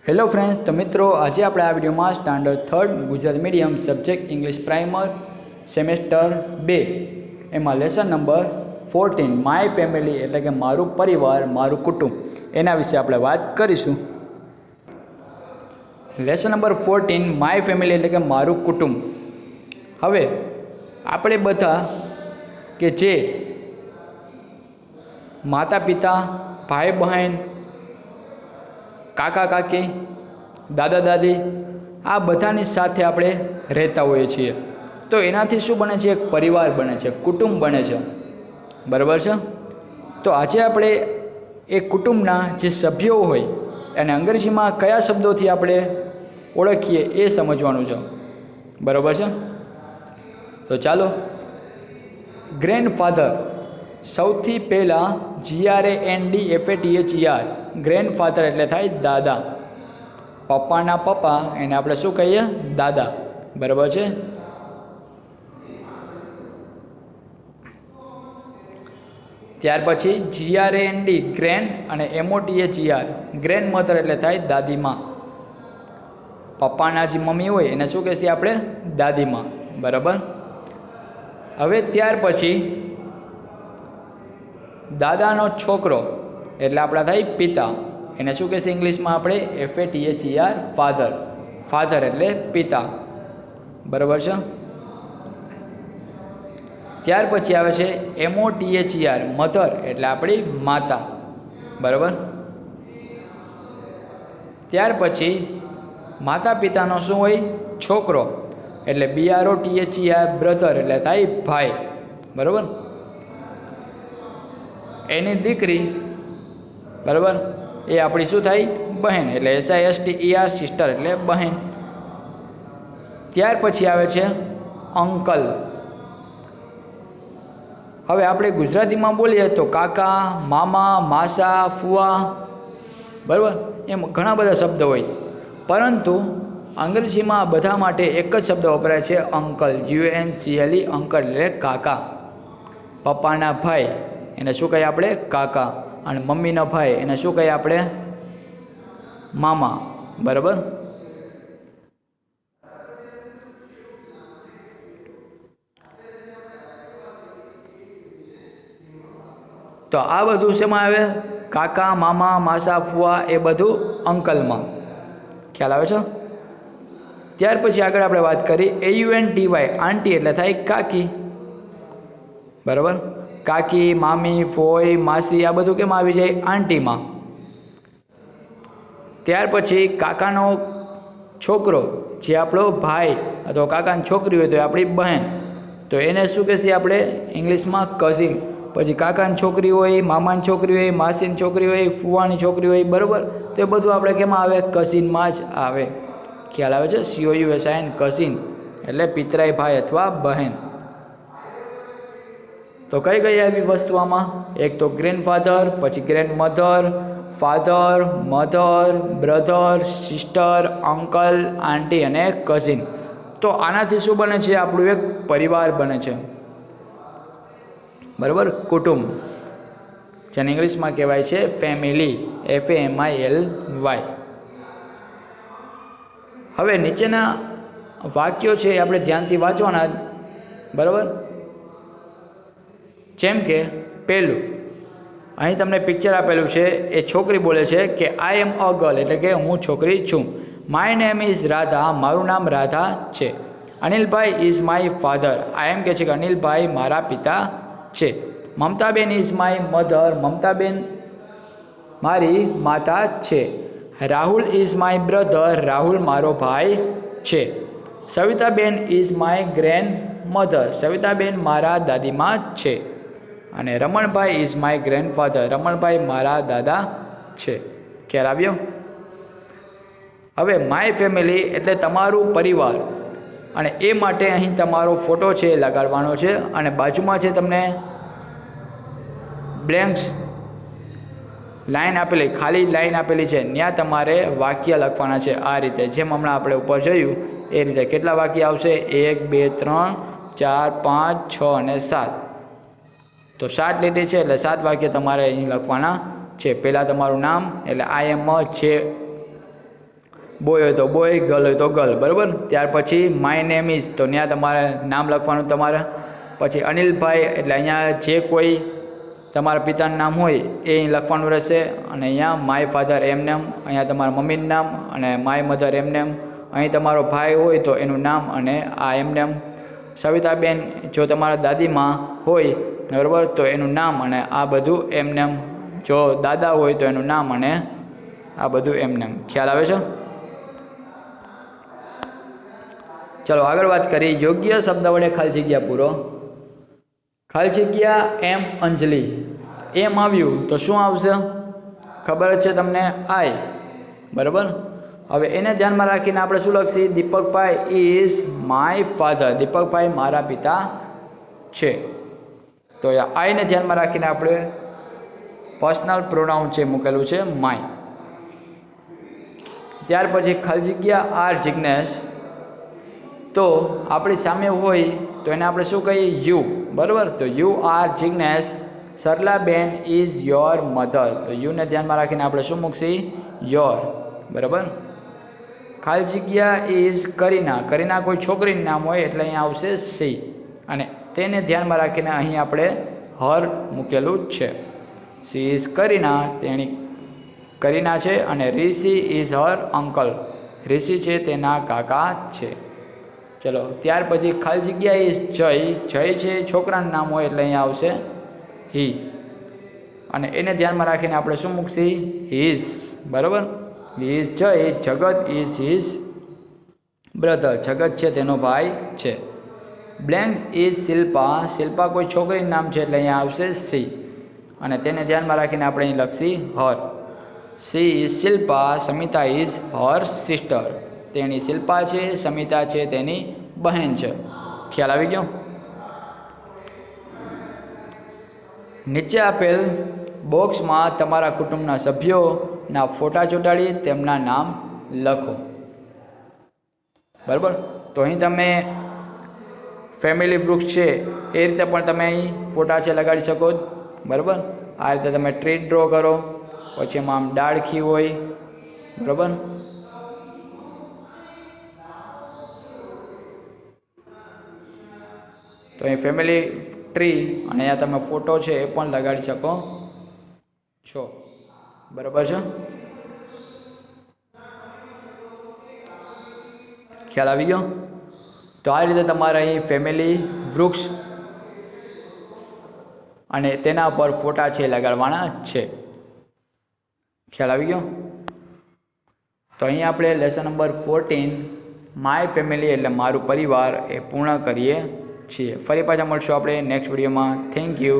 Hello friends, તો મિત્રો આજે આપણે આ વિડીયોમાં standard 3 Gujarati medium subject English primer semester 2 એમાં લેસન નંબર 14 માય ફેમિલી એટલે કે મારું પરિવાર મારું કુટુંબ એના વિશે આપણે વાત કરીશું. લેસન નંબર 14 માય ફેમિલી એટલે કે મારું કુટુંબ. હવે આપણે બધા કે જે માતા પિતા, ભાઈ બહેન, કાકા કાકી, દાદા દાદી આ બધાની સાથે આપણે રહેતા હોઈએ છીએ, તો એનાથી શું બને છે? એક પરિવાર બને છે, કુટુંબ બને છે. બરાબર છે? તો આજે આપણે એ કુટુંબના જે સભ્યો હોય અને અંગ્રેજીમાં કયા શબ્દોથી આપણે ઓળખીએ એ સમજવાનું છે. બરાબર છે? તો ચાલો. ગ્રેન્ડફાધર, સૌથી પહેલાં GRANDFATHER, ગ્રેન્ડફાધર એટલે થાય દાદા. પપ્પાના પપ્પા એને આપણે શું કહીએ? દાદા. બરાબર છે? ત્યાર પછી GRAND ગ્રેન્ડ અને MOTHER ગ્રેન્ડ મધર એટલે થાય દાદીમાં. પપ્પાના જે મમ્મી હોય એને શું કહેશે આપણે? દાદીમાં. બરાબર. હવે ત્યાર પછી દાદાનો છોકરો એટલે આપણા થાય પિતા, એને શું કહેશે ઇંગ્લિશમાં આપણે? FATHER father. ફાધર એટલે પિતા. બરાબર છે? ત્યાર પછી આવે છે MOTHER મધર એટલે આપણી માતા. બરાબર. ત્યાર પછી માતા પિતાનો શું હોય? છોકરો એટલે BROTHER બ્રધર એટલે થાય ભાઈ. બરાબર. એની દીકરી, બરાબર, એ આપણી શું થાય? બહેન એટલે SISTER સિસ્ટર એટલે બહેન. ત્યાર પછી આવે છે અંકલ. હવે આપણે ગુજરાતીમાં બોલીએ તો કાકા, મામા, માસા, ફુવા, બરાબર, એમ ઘણા બધા શબ્દ હોય, પરંતુ અંગ્રેજીમાં બધા માટે એક જ શબ્દ વપરાય છે, અંકલ. UNCLE અંકલ એટલે કાકા. પપ્પાના ભાઈ એને શું કહીએ આપણે? કાકા. અને મમ્મીનો ભાઈ એને શું કહીએ આપણે? મામા. બરાબર. તો આ બધું શેમાં આવે? કાકા, મામા, માસા, ફુવા એ બધું અંકલમાં. ખ્યાલ આવે છે? ત્યાર પછી આગળ આપણે વાત કરી AUNTY આંટી એટલે થાય કાકી. બરાબર. કાકી, મામી, ફોઈ, માસી આ બધું કેમ આવી જાય? આંટીમાં. ત્યાર પછી કાકાનો છોકરો જે આપણો ભાઈ અથવા કાકાની છોકરી હોય તો આપણી બહેન, તો એને શું કહેશે આપણે ઇંગ્લિશમાં? કઝિન. પછી કાકાની છોકરી હોય, મામાની છોકરી હોય, માસીની છોકરી હોય, ફુવાની છોકરી હોય, બરાબર, તો એ બધું આપણે કેમાં આવે? કઝિનમાં જ આવે. ખ્યાલ આવે છે? COUSIN કઝિન એટલે પિતરાઈ ભાઈ અથવા બહેન. તો કઈ કઈ આવી વસ્તુ આમાં? એક તો ગ્રેન્ડફાધર, પછી grandmother, father, mother, brother, sister, uncle, aunty અને કઝિન. તો આનાથી શું બને છે? આપણું એક પરિવાર બને છે. બરાબર. કુટુંબ, જેને ઇંગ્લિશમાં કહેવાય છે ફેમિલી, FAMILY. હવે નીચેના વાક્યો છે એ આપણે ધ્યાનથી વાંચવાના. બરાબર. જેમ કે પહેલું, અહીં તમને પિક્ચર આપેલું છે, એ છોકરી બોલે છે કે આઈ એમ અ ગર્લ એટલે કે હું છોકરી છું. માય નેમ ઇઝ રાધા, મારું નામ રાધા છે. અનિલભાઈ ઇઝ માય ફાધર, આઈ એમ કહે છે કે અનિલભાઈ મારા પિતા છે. Mamtaben is my mother, Mamtaben મારી માતા છે. Rahul is my brother, Rahul મારો ભાઈ છે. Savitaben is my grandmother, Savitaben મારા દાદીમાં છે. અને Ramanbhai is my grandfather, Ramanbhai મારા દાદા છે. ખ્યાલ આવ્યો? હવે માય ફેમિલી એટલે તમારું પરિવાર, અને એ માટે અહીં તમારો ફોટો છે લગાડવાનો છે, અને બાજુમાં છે તમને બ્લેન્ક્સ લાઈન આપેલી, ખાલી લાઈન આપેલી છે, ત્યાં તમારે વાક્ય લખવાના છે. આ રીતે જેમ હમણાં આપણે ઉપર જોયું એ રીતે. કેટલા વાક્ય આવશે? 1 2 3 4 5 6 અને 7. તો 7 લીટી છે એટલે 7 વાક્ય તમારે અહીં લખવાના છે. પહેલાં તમારું નામ એટલે આઈ એમ છે બોય હોય તો બોય, ગર્લ હોય તો ગર્લ, બરાબર. ત્યાર પછી માય નેમ ઇઝ, તો ત્યાં તમારે નામ લખવાનું તમારે. પછી અનિલભાઈ એટલે અહીંયા જે કોઈ તમારા પિતાનું નામ હોય એ અહીં લખવાનું રહેશે. અને અહીંયા માય ફાધર એમનેમ, અહીંયા તમારા મમ્મીનું નામ, અને માય મધર એમનેમ. અહીં તમારો ભાઈ હોય તો એનું નામ અને આ એમનેમ. સવિતાબેન જો તમારા દાદીમાં હોય, બરાબર, તો એનું નામ અને આ બધું એમનેમ. જો દાદા હોય તો એનું નામ અને આ બધું એમનેમ. ખ્યાલ આવે છે? ચલો આગળ વાત કરી. યોગ્ય શબ્દ વડે ખાલી જગ્યા પૂરો. ખાલી જગ્યા એમ અંજલિ, એમ આવ્યું તો શું આવશે? ખબર જ છે તમને, આઈ, બરાબર. હવે એને ધ્યાનમાં રાખીને આપણે શું લખીએ? દીપકભાઈ ઇઝ માય ફાધર, દીપકભાઈ મારા પિતા છે. તો આઈને ધ્યાનમાં રાખીને આપણે પર્સનલ પ્રોનાઉન છે મૂકેલું છે માય. ત્યાર પછી ખાલી જગ્યા આર જિજ્ઞેશ, તો આપણી સામે હોય તો એને આપણે શું કહીએ? યુ, બરાબર. તો you are Jignesh, Saralaben is your mother, તો યુને ધ્યાનમાં રાખીને આપણે શું મૂકીએ? યોર, બરાબર. ખાલી જગ્યા ઇઝ કરીના, કરીના કોઈ છોકરીનું નામ હોય એટલે અહીંયા આવશે સી, અને તેને ધ્યાનમાં રાખીને અહીં આપણે હર મૂકેલું જ છે. સી ઇઝ કરીના, તેણી કરીના છે. અને ઋષિ ઇઝ હર અંકલ, ઋષિ છે તેના કાકા છે. ચલો ત્યાર પછી ખાલી જગ્યા ઇઝ જય, જય છે છોકરાનું નામ હોય એટલે અહીંયા આવશે હી, અને એને ધ્યાનમાં રાખીને આપણે શું મૂકીએ? હિઝ, બરાબર. ઇઝ જય, જગત ઇઝ હિઝ બ્રધર, જગત છે તેનો ભાઈ છે. બ્લેન્ક ઇઝ શિલ્પા, શિલ્પા કોઈ છોકરીનું નામ છે એટલે અહીંયા આવશે સી, અને તેને ધ્યાનમાં રાખીને આપણે અહીં લખીએ her. She is Shilpa, Samita is her sister, તેની શિલ્પા છે, સમિતા છે તેની બહેન છે. ખ્યાલ આવી ગયો? નીચે આપેલ બોક્સમાં તમારા કુટુંબના સભ્યોના ફોટા ચોંટાડી તેમના નામ લખો, બરાબર. તો અહીં તમે ફેમિલી વૃક્ષ છે એ રીતે પણ તમે અહીં ફોટા છે લગાડી શકો, બરાબર. આ રીતે તમે ટ્રી ડ્રો કરો, પછી એમાં આમ ડાળખી હોય, બરાબર. તો અહીં ફેમિલી ટ્રી અને અહીંયા તમે ફોટો છે એ પણ લગાડી શકો છો, બરાબર છે. ખ્યાલ આવી ગયો? તો આ રીતે તમારે અહીં ફેમિલી વૃક્ષ અને તેના પર ફોટા છે લગાડવાના છે. ખ્યાલ આવી ગયો? તો અહીં આપણે લેસન નંબર 14 માય ફેમિલી એટલે મારું પરિવાર એ પૂર્ણ કરીએ છીએ. ફરી પાછા મળશું આપણે નેક્સ્ટ વિડીયોમાં. Thank you.